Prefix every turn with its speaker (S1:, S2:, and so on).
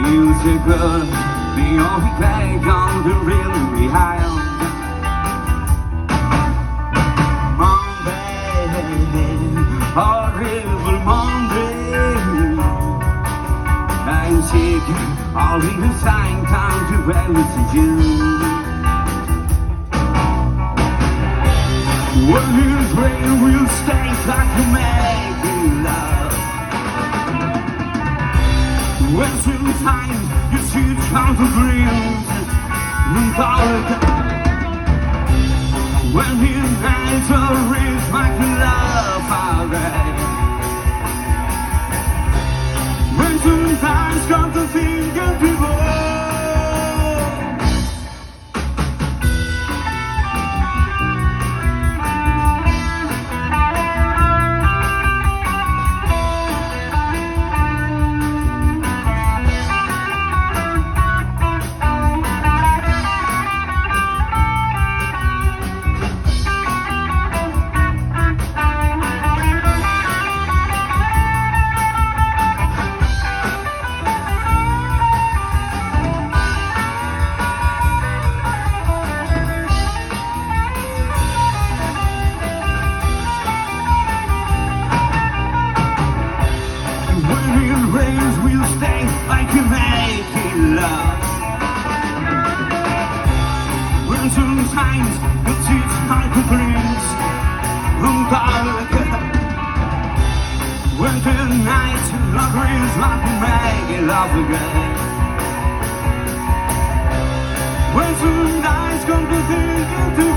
S1: You say good, the only page on the real behind. Monday, horrible Monday. I'm sick, all in the same time to balance you. When his rain will stay like a making love. When sometimes you see the count of dreams when his hands are raised like love already. When sometimes come to think of people. Rains will stay like you making love. When sometimes the tears like the breeze when the night love is like making love again. When some nights come to think